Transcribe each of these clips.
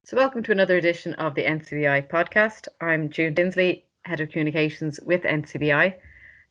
So, welcome to another edition of the Ncbi podcast. I'm June Dinsley, Head of Communications with Ncbi.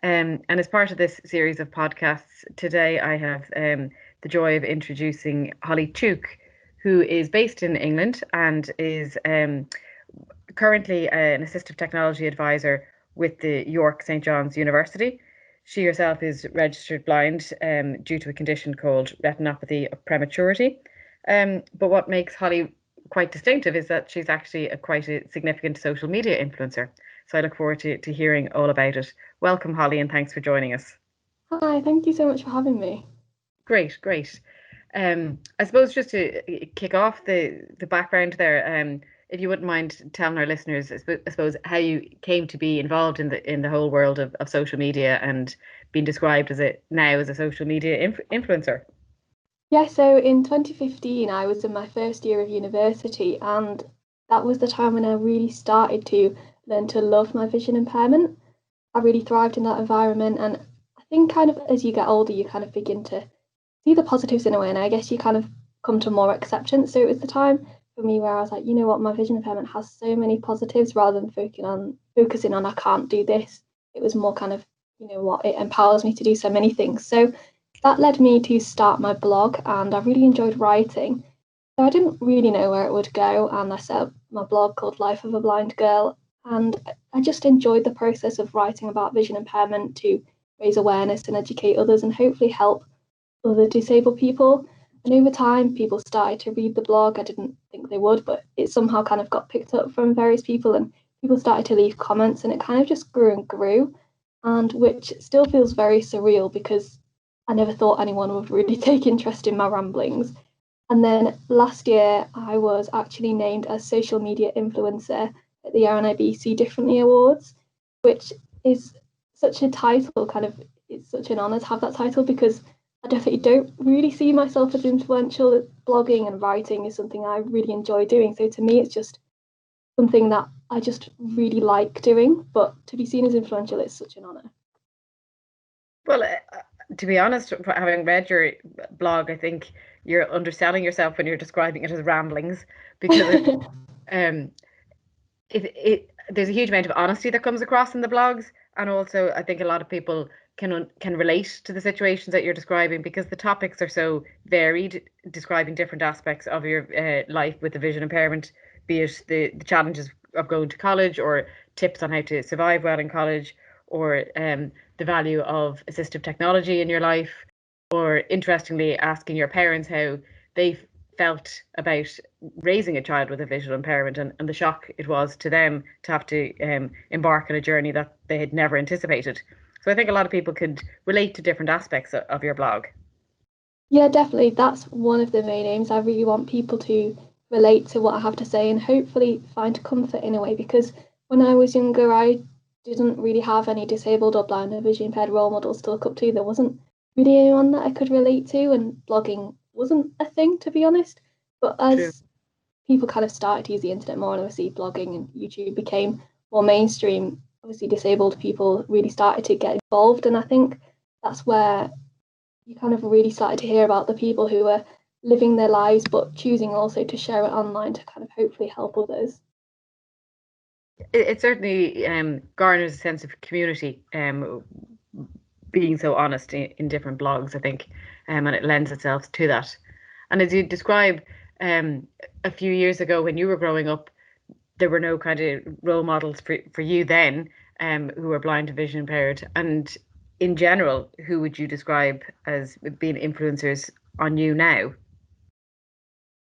And as part of this series of podcasts, today I have the joy of introducing Holly Tuke, who is based in England and is currently an assistive technology advisor with the York St John's University. She herself is registered blind due to a condition called retinopathy of prematurity. But what makes Holly quite distinctive is that she's actually quite a significant social media influencer. So I look forward to hearing all about it. Welcome, Holly, and thanks for joining us. Hi, thank you so much for having me. Great, great. I suppose just to kick off the background there, if you wouldn't mind telling our listeners, I suppose how you came to be involved in the whole world of social media and being described as a social media influencer. Yeah, so in 2015, I was in my first year of university, and that was the time when I really started to learn to love my vision impairment. I really thrived in that environment, and I think kind of as you get older, you kind of begin to see the positives in a way, and I guess you kind of come to more acceptance. So it was the time for me where I was like, you know what, my vision impairment has so many positives rather than focusing on I can't do this. It was more kind of, you know what, it empowers me to do so many things. So that led me to start my blog, and I really enjoyed writing. So I didn't really know where it would go, and I set up my blog called Life of a Blind Girl, and I just enjoyed the process of writing about vision impairment to raise awareness and educate others and hopefully help other disabled people. And over time, people started to read the blog. I didn't think they would, but it somehow kind of got picked up from various people, and people started to leave comments, and it kind of just grew and grew, and which still feels very surreal because I never thought anyone would really take interest in my ramblings. And then last year, I was actually named as social media influencer at the Ncbi See Differently Awards, which is such a title, kind of, it's such an honour to have that title because I definitely don't really see myself as influential. Blogging and writing is something I really enjoy doing. So to me, it's just something that I just really like doing. But to be seen as influential, it's such an honour. Well, to be honest, having read your blog, I think you're underselling yourself when you're describing it as ramblings because um, there's a huge amount of honesty that comes across in the blogs, and also I think a lot of people can relate to the situations that you're describing because the topics are so varied, describing different aspects of your life with the vision impairment, be it the challenges of going to college or tips on how to survive well in college, or the value of assistive technology in your life, or interestingly asking your parents how they felt about raising a child with a visual impairment, and the shock it was to them to have to embark on a journey that they had never anticipated. So I think a lot of people could relate to different aspects of your blog. Yeah, definitely. That's one of the main aims. I really want people to relate to what I have to say and hopefully find comfort in a way because when I was younger, I didn't really have any disabled or blind or vision impaired role models to look up to. There wasn't really anyone that I could relate to, and blogging wasn't a thing, to be honest. But True. as people kind of started to use the internet more, and obviously blogging and YouTube became more mainstream, obviously disabled people really started to get involved. And I think that's where you kind of really started to hear about the people who were living their lives but choosing also to share it online to kind of hopefully help others. It certainly garners a sense of community, being so honest in different blogs, I think, and it lends itself to that. And as you describe, a few years ago when you were growing up, there were no kind of role models for you then, who were blind and vision impaired. And in general, who would you describe as being influencers on you now?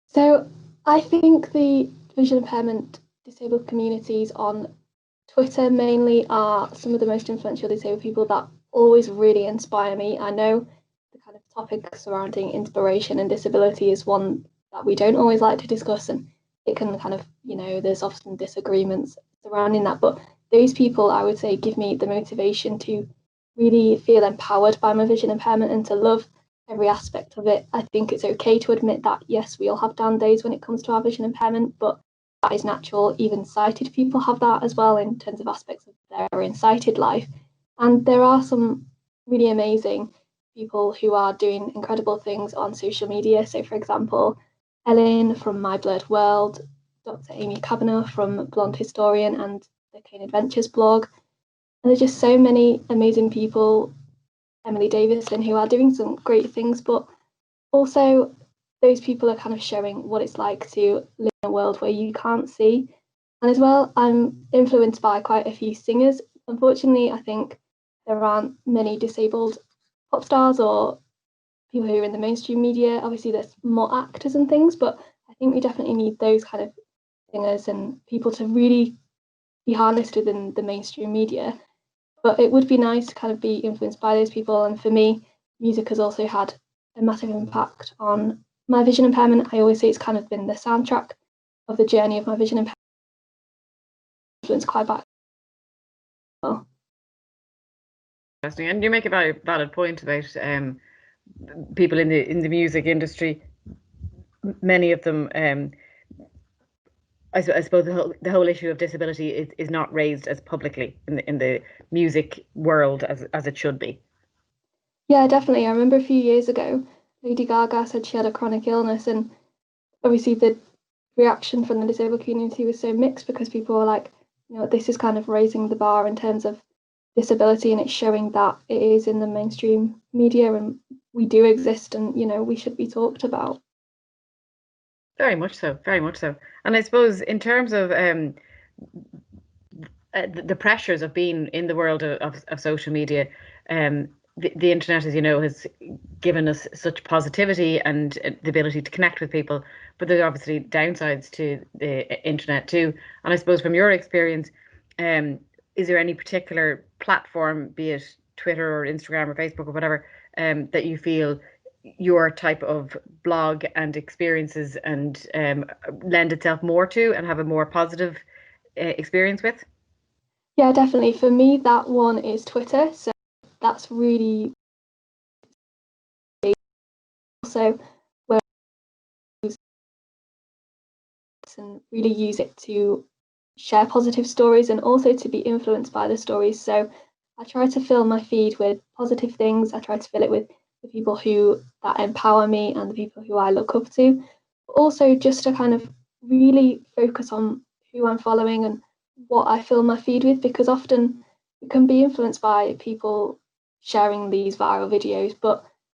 So I think the vision impairment disabled communities on Twitter mainly are some of the most influential disabled people that always really inspire me. I know the kind of topic surrounding inspiration and disability is one that we don't always like to discuss, and it can kind of, you know, there's often disagreements surrounding that. But those people, I would say, give me the motivation to really feel empowered by my vision impairment and to love every aspect of it. I think it's okay to admit that, yes, we all have down days when it comes to our vision impairment, but that is natural. Even sighted people have that as well in terms of aspects of their unsighted life. And there are some really amazing people who are doing incredible things on social media. So, for example, Ellen from My Blurred World, Dr. Amy Kavanagh from Blonde Historian and the Cane Adventures blog. And there's just so many amazing people, Emily Davison, who are doing some great things, but also those people are kind of showing what it's like to live in a world where you can't see. And as well, I'm influenced by quite a few singers. Unfortunately, I think there aren't many disabled pop stars or people who are in the mainstream media. Obviously, there's more actors and things, but I think we definitely need those kind of singers and people to really be harnessed within the mainstream media. But it would be nice to kind of be influenced by those people. And for me, music has also had a massive impact on my vision impairment. I always say it's kind of been the soundtrack of the journey of my vision impairment. Influenced quite back. Well. Interesting, and you make a very valid point about people in the music industry. Many of them, I suppose, the whole issue of disability is not raised as publicly in the music world as it should be. Yeah, definitely. I remember a few years ago, Lady Gaga said she had a chronic illness, and obviously the reaction from the disabled community was so mixed because people were like, this is kind of raising the bar in terms of disability, and it's showing that it is in the mainstream media and we do exist, and we should be talked about. Very much so, very much so. And I suppose in terms of the pressures of being in the world of social media, the internet, as you know, has given us such positivity and the ability to connect with people, but there's obviously downsides to the internet too. And I suppose from your experience, is there any particular platform, be it Twitter or Instagram or Facebook or whatever, that you feel your type of blog and experiences and lend itself more to and have a more positive experience with? Yeah, definitely. For me, that one is Twitter. So that's really also where I use and really use it to share positive stories and also to be influenced by the stories. So I try to fill my feed with positive things. I try to fill it with the people that empower me and the people who I look up to. But also just to kind of really focus on who I'm following and what I fill my feed with, because often it can be influenced by people sharing these viral videos,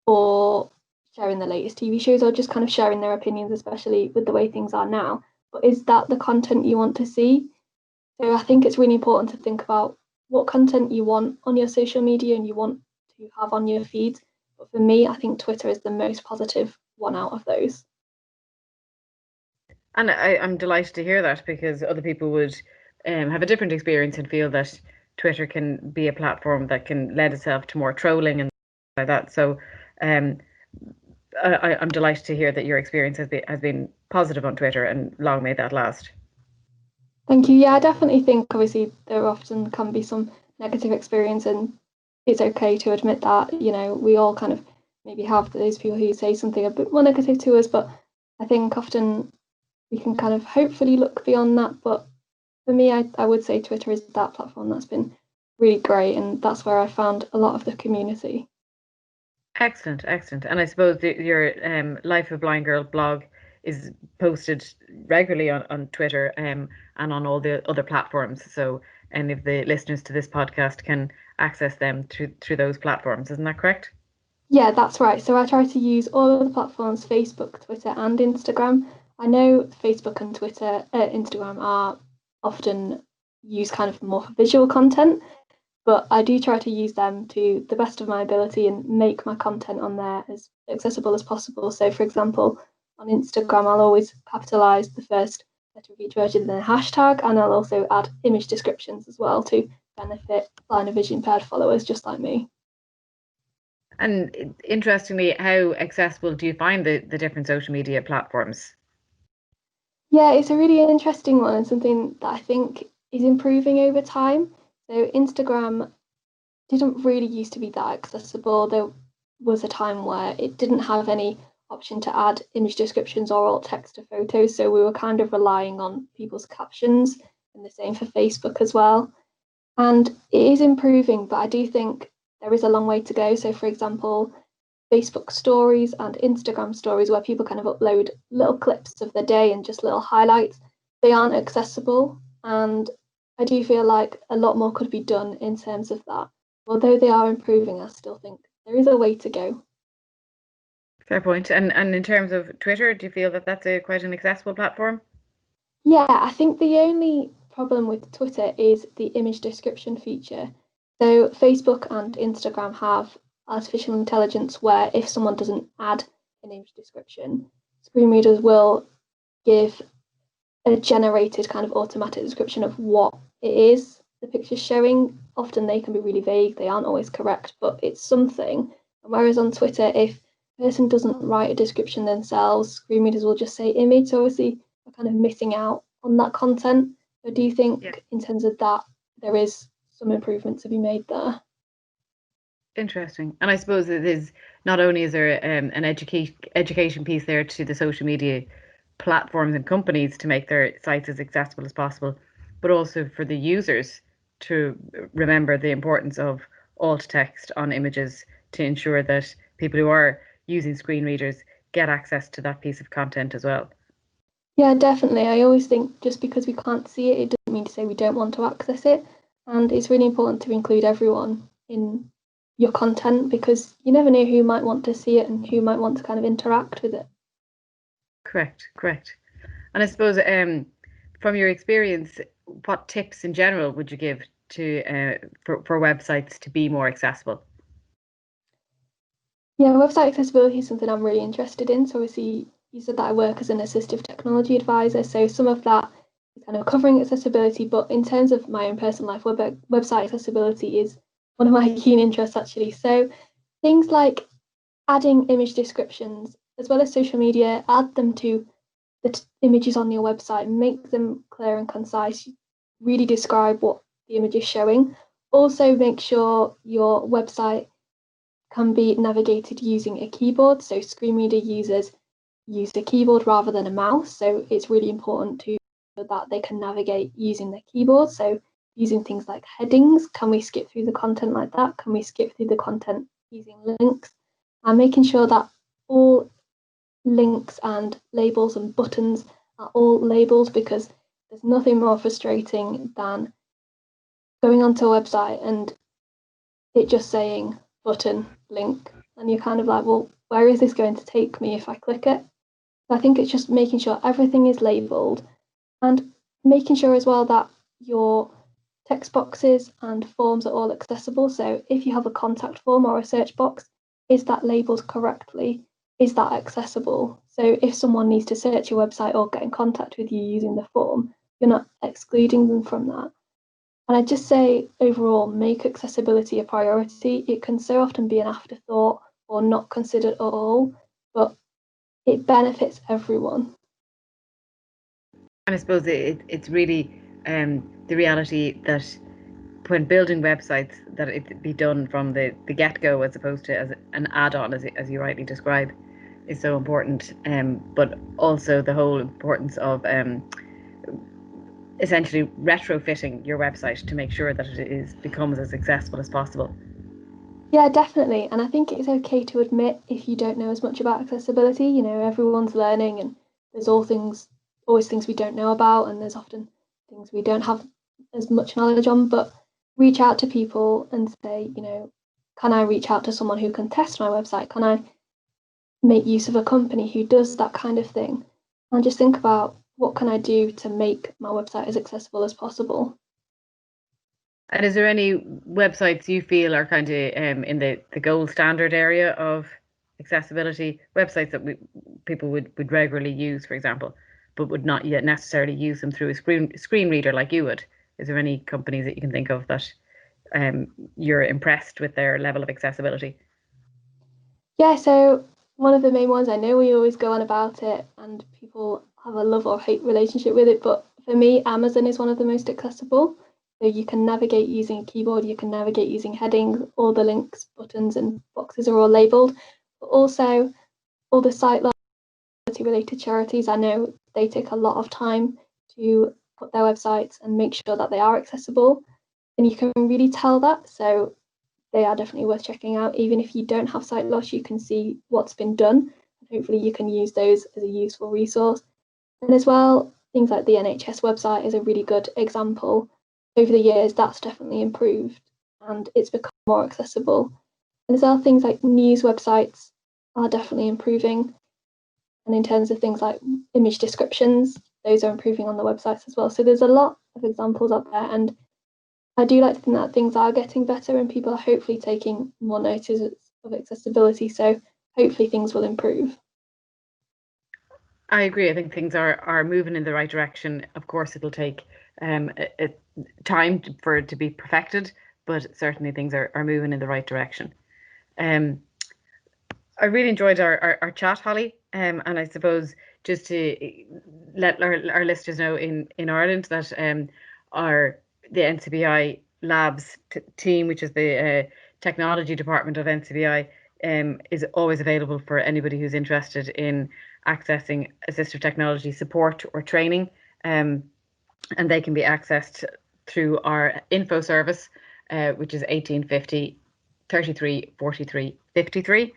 or sharing the latest TV shows, or just kind of sharing their opinions, especially with the way things are now. But is that the content you want to see? So I think it's really important to think about what content you want on your social media and you want to have on your feeds. But for me, I think Twitter is the most positive one out of those. And I'm delighted to hear that, because other people would have a different experience and feel that Twitter can be a platform that can lend itself to more trolling and like that. So um, I'm delighted to hear that your experience has been positive on Twitter, and long may that last. Thank you. Yeah, I definitely think obviously there often can be some negative experience, and it's okay to admit that. We all kind of maybe have those people who say something a bit more negative to us, but I think often we can kind of hopefully look beyond that. But for me, I would say Twitter is that platform that's been really great, and that's where I found a lot of the community. Excellent, excellent. And I suppose your Life of a Blind Girl blog is posted regularly on Twitter and on all the other platforms. So any of the listeners to this podcast can access them through those platforms. Isn't that correct? Yeah, that's right. So I try to use all of the platforms, Facebook, Twitter, and Instagram. I know Facebook and Instagram are often used kind of more for visual content, but I do try to use them to the best of my ability and make my content on there as accessible as possible. So, for example, on Instagram, I'll always capitalize the first letter of each word in the hashtag, and I'll also add image descriptions as well to benefit blind and vision impaired followers just like me. And interestingly, how accessible do you find the different social media platforms? Yeah, it's a really interesting one and something that I think is improving over time. So Instagram didn't really used to be that accessible. There was a time where it didn't have any option to add image descriptions or alt text to photos, so we were kind of relying on people's captions, and the same for Facebook as well. And it is improving, but I do think there is a long way to go. So, for example, Facebook stories and Instagram stories, where people kind of upload little clips of their day and just little highlights, they aren't accessible, and I do feel like a lot more could be done in terms of that. Although they are improving, I still think there is a way to go. Fair point. And in terms of Twitter, do you feel that that's quite an accessible platform? Yeah, I think the only problem with Twitter is the image description feature. So Facebook and Instagram have artificial intelligence where if someone doesn't add an image description, screen readers will give a generated kind of automatic description of what it is the picture's showing. Often they can be really vague, they aren't always correct, but it's something. Whereas on Twitter, if a person doesn't write a description themselves, screen readers will just say image. So obviously we're kind of missing out on that content. So do you Yeah. think in terms of that there is some improvement to be made there? Interesting. And I suppose it is not only is there an education piece there to the social media platforms and companies to make their sites as accessible as possible, but also for the users to remember the importance of alt text on images to ensure that people who are using screen readers get access to that piece of content as well. Yeah, definitely. I always think just because we can't see it, it doesn't mean to say we don't want to access it. And it's really important to include everyone in your content because you never know who might want to see it and who might want to kind of interact with it. Correct, correct. And I suppose from your experience, what tips in general would you give to for websites to be more accessible? Yeah, website accessibility is something I'm really interested in. So obviously you said that I work as an assistive technology advisor. So some of that is kind of covering accessibility, but in terms of my own personal life, website accessibility is one of my keen interests actually. So things like adding image descriptions as well as social media, add them to the images on your website, make them clear and concise, really describe what the image is showing. Also, make sure your website can be navigated using a keyboard. So, screen reader users use a keyboard rather than a mouse. So, it's really important to that they can navigate using their keyboard. So, using things like headings, can we skip through the content like that? Can we skip through the content using links? And making sure that all links and labels and buttons are all labeled because there's nothing more frustrating than going onto a website and it just saying button, link, and you're kind of like, well, where is this going to take me if I click it? I think it's just making sure everything is labeled and making sure as well that your text boxes and forms are all accessible. So if you have a contact form or a search box, is that labeled correctly? Is that accessible? So if someone needs to search your website or get in contact with you using the form, you're not excluding them from that. And I just say overall, make accessibility a priority. It can so often be an afterthought or not considered at all, but it benefits everyone. And I suppose it's really the reality that when building websites, that it be done from the get go as opposed to as an add on, as you rightly describe, is so important. But also the whole importance of essentially retrofitting your website to make sure that it is becomes as accessible as possible. Yeah, definitely. And I think it's okay to admit if you don't know as much about accessibility. You know, everyone's learning and there's always things we don't know about, and there's often things we don't have as much knowledge on. But reach out to people and say, you know, can I reach out to someone who can test my website? Can I make use of a company who does that kind of thing? And just think about what can I do to make my website as accessible as possible. And is there any websites you feel are kind of in the gold standard area of accessibility? Websites that people would regularly use, for example, but would not yet necessarily use them through a screen reader like you would. Is there any companies that you can think of that you're impressed with their level of accessibility? Yeah, so one of the main ones, I know we always go on about it and people have a love or hate relationship with it, but for me, Amazon is one of the most accessible. So you can navigate using a keyboard, you can navigate using headings, all the links, buttons, and boxes are all labeled. But also, all the site related charities, I know they take a lot of time to put their websites and make sure that they are accessible. And you can really tell that. So they are definitely worth checking out. Even if you don't have sight loss, you can see what's been done. Hopefully you can use those as a useful resource. And as well, things like the NHS website is a really good example. Over the years, that's definitely improved and it's become more accessible. And as well, things like news websites are definitely improving. And in terms of things like image descriptions, those are improving on the websites as well. So there's a lot of examples up there. And I do like to think that things are getting better and people are hopefully taking more notice of accessibility. So hopefully things will improve. I agree. I think things are moving in the right direction. Of course, it'll take time for it to be perfected, but certainly things are moving in the right direction. I really enjoyed our chat, Holly, and I suppose just to let our listeners know in Ireland that the NCBI Labs team, which is the technology department of NCBI, is always available for anybody who's interested in accessing assistive technology support or training, and they can be accessed through our info service, which is 1850 33 43 53.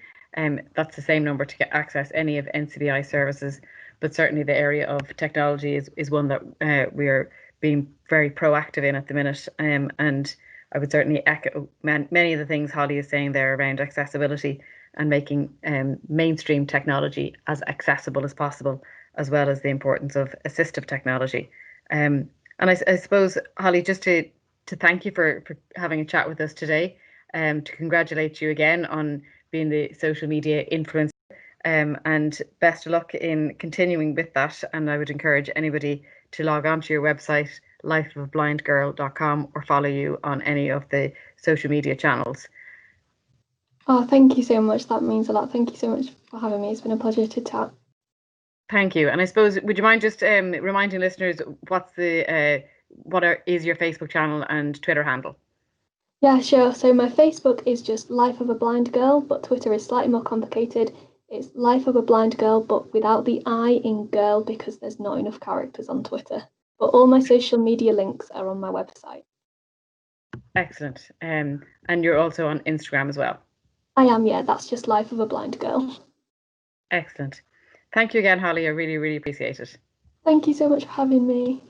That's the same number to get access any of NCBI services, but certainly the area of technology is one that we are being very proactive in at the minute. And I would certainly echo many of the things Holly is saying there around accessibility and making mainstream technology as accessible as possible, as well as the importance of assistive technology. And I suppose, Holly, just to thank you for having a chat with us today, to congratulate you again on being the social media influencer, and best of luck in continuing with that. And I would encourage anybody to log on to your website, lifeofablindgirl.com, or follow you on any of the social media channels. Oh, thank you so much. That means a lot. Thank you so much for having me. It's been a pleasure to chat. Thank you. And I suppose, would you mind just reminding listeners what is your Facebook channel and Twitter handle? Yeah, sure. So my Facebook is just Life of a Blind Girl, but Twitter is slightly more complicated. It's Life of a Blind Girl, but without the I in girl because there's not enough characters on Twitter. But all my social media links are on my website. Excellent. And you're also on Instagram as well? I am, yeah. That's just Life of a Blind Girl. Excellent. Thank you again, Holly. I really, really appreciate it. Thank you so much for having me.